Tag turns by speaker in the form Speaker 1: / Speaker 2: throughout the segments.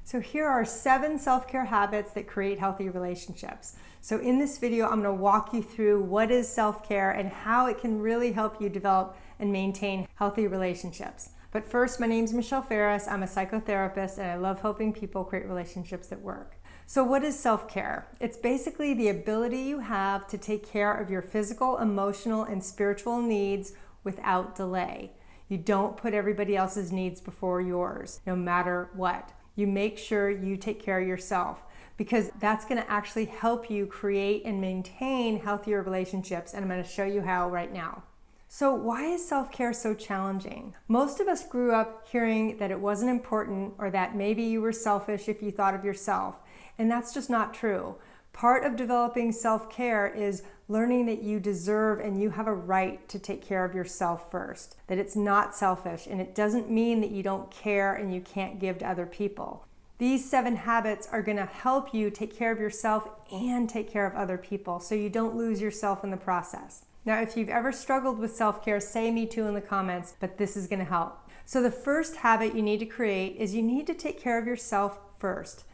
Speaker 1: So here are 7 self-care habits that create healthy relationships. So in this video, I'm going to walk you through what is self-care and how it can really help you develop and maintain healthy relationships. But first, my name's Michelle Ferris. I'm a psychotherapist and I love helping people create relationships that work. So what is self-care? It's basically the ability you have to take care of your physical, emotional, and spiritual needs without delay. You don't put everybody else's needs before yours, no matter what. You make sure you take care of yourself because that's going to actually help you create and maintain healthier relationships. And I'm going to show you how right now. So why is self-care so challenging? Most of us grew up hearing that it wasn't important or that maybe you were selfish if you thought of yourself. And that's just not true. Part of developing self-care is learning that you deserve and you have a right to take care of yourself first. That it's not selfish and it doesn't mean that you don't care and you can't give to other people. These 7 habits are going to help you take care of yourself and take care of other people so you don't lose yourself in the process. Now, if you've ever struggled with self-care, say me too in the comments, but this is going to help. So the first habit you need to create is you need to take care of yourself first.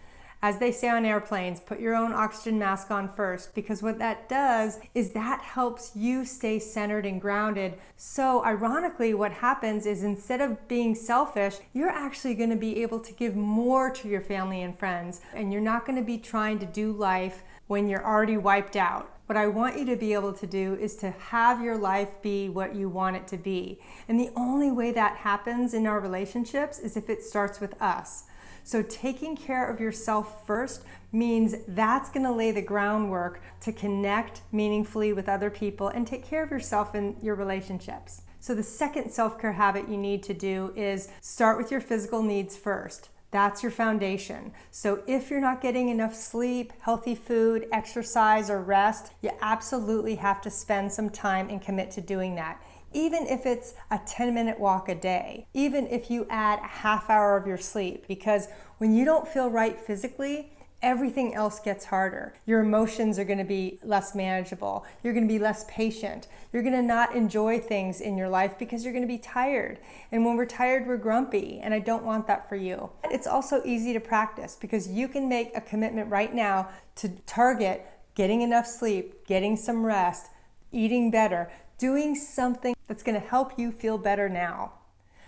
Speaker 1: As they say on airplanes, put your own oxygen mask on first, because what that does is that helps you stay centered and grounded. So ironically, what happens is instead of being selfish, you're actually going to be able to give more to your family and friends, and you're not going to be trying to do life when you're already wiped out. What I want you to be able to do is to have your life be what you want it to be. And the only way that happens in our relationships is if it starts with us. So taking care of yourself first means that's going to lay the groundwork to connect meaningfully with other people and take care of yourself in your relationships. So the second self-care habit you need to do is start with your physical needs first. That's your foundation. So if you're not getting enough sleep, healthy food, exercise, or rest, you absolutely have to spend some time and commit to doing that. Even if it's a 10-minute walk a day, even if you add a half hour of your sleep, because when you don't feel right physically, everything else gets harder. Your emotions are going to be less manageable. You're going to be less patient. You're going to not enjoy things in your life because you're going to be tired. And when we're tired, we're grumpy, and I don't want that for you. It's also easy to practice because you can make a commitment right now to target getting enough sleep, getting some rest, eating better, doing something that's going to help you feel better now.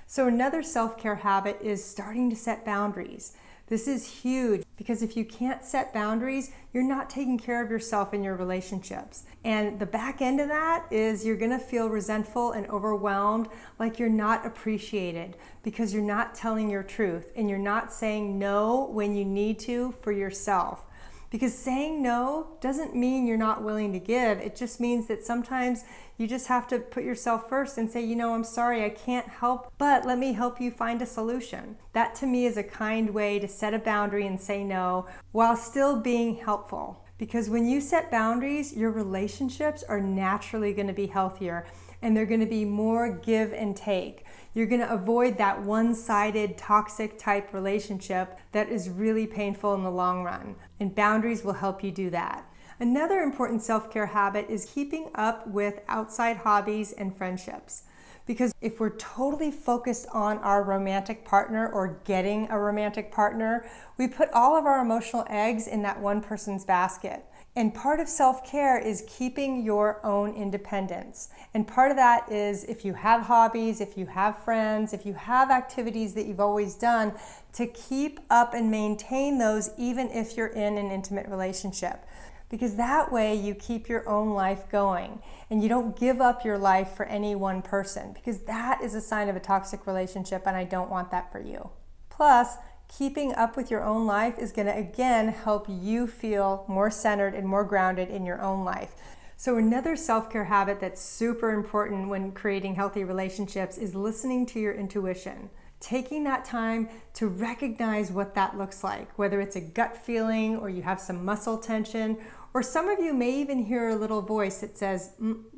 Speaker 1: So another self-care habit is starting to set boundaries. This is huge because if you can't set boundaries, you're not taking care of yourself in your relationships. And the back end of that is you're going to feel resentful and overwhelmed, like you're not appreciated because you're not telling your truth and you're not saying no when you need to for yourself. Because saying no doesn't mean you're not willing to give. It just means that sometimes you just have to put yourself first and say, you know, I'm sorry, I can't help, but let me help you find a solution. That to me is a kind way to set a boundary and say no while still being helpful. Because when you set boundaries, your relationships are naturally going to be healthier and they're going to be more give and take. You're going to avoid that one-sided toxic type relationship that is really painful in the long run. And boundaries will help you do that. Another important self-care habit is keeping up with outside hobbies and friendships. Because if we're totally focused on our romantic partner or getting a romantic partner, we put all of our emotional eggs in that one person's basket. And part of self-care is keeping your own independence. And part of that is if you have hobbies, if you have friends, if you have activities that you've always done, to keep up and maintain those even if you're in an intimate relationship. Because that way you keep your own life going and you don't give up your life for any one person, because that is a sign of a toxic relationship and I don't want that for you. Plus, keeping up with your own life is going to again help you feel more centered and more grounded in your own life. So another self-care habit that's super important when creating healthy relationships is listening to your intuition. Taking that time to recognize what that looks like, whether it's a gut feeling or you have some muscle tension, or some of you may even hear a little voice that says,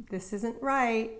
Speaker 1: this isn't right.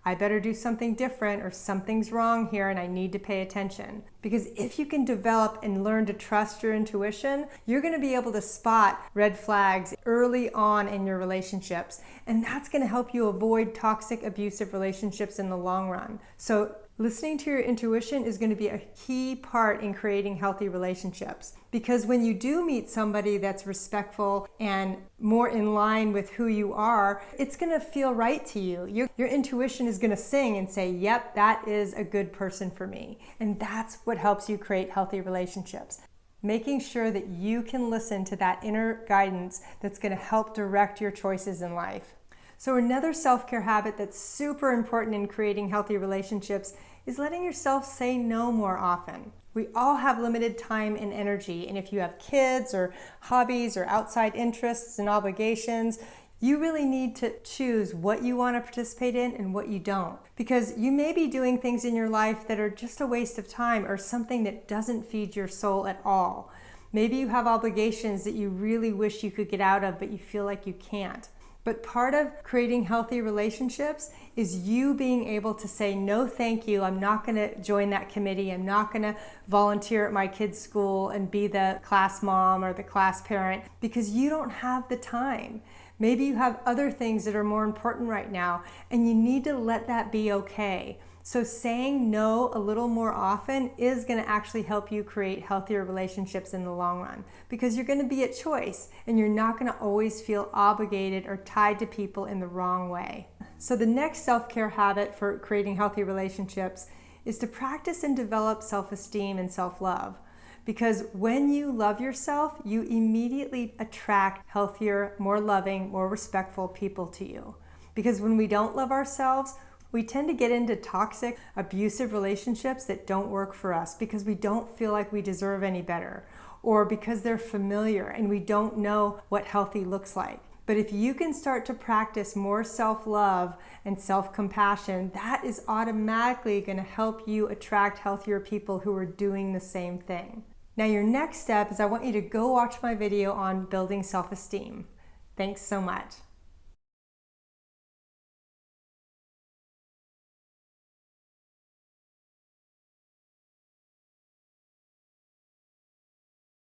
Speaker 1: I better do something different, or something's wrong here and I need to pay attention. Because if you can develop and learn to trust your intuition, you're going to be able to spot red flags early on in your relationships. And that's going to help you avoid toxic, abusive relationships in the long run. So Listening to your intuition is going to be a key part in creating healthy relationships, because when you do meet somebody that's respectful and more in line with who you are, it's going to feel right to you. Your intuition is going to sing and say, yep, that is a good person for me. And that's what helps you create healthy relationships. Making sure that you can listen to that inner guidance that's going to help direct your choices in life. So another self-care habit that's super important in creating healthy relationships is letting yourself say no more often. We all have limited time and energy, and if you have kids or hobbies or outside interests and obligations, you really need to choose what you want to participate in and what you don't. Because you may be doing things in your life that are just a waste of time or something that doesn't feed your soul at all. Maybe you have obligations that you really wish you could get out of, but you feel like you can't. But part of creating healthy relationships is you being able to say, no, thank you. I'm not going to join that committee. I'm not going to volunteer at my kid's school and be the class mom or the class parent, because you don't have the time. Maybe you have other things that are more important right now, and you need to let that be okay. So saying no a little more often is going to actually help you create healthier relationships in the long run, because you're going to be at choice and you're not going to always feel obligated or tied to people in the wrong way. So the next self-care habit for creating healthy relationships is to practice and develop self-esteem and self-love. Because when you love yourself, you immediately attract healthier, more loving, more respectful people to you. Because when we don't love ourselves, we tend to get into toxic, abusive relationships that don't work for us because we don't feel like we deserve any better, or because they're familiar and we don't know what healthy looks like. But if you can start to practice more self-love and self-compassion, that is automatically going to help you attract healthier people who are doing the same thing. Now, your next step is I want you to go watch my video on building self-esteem. Thanks so much.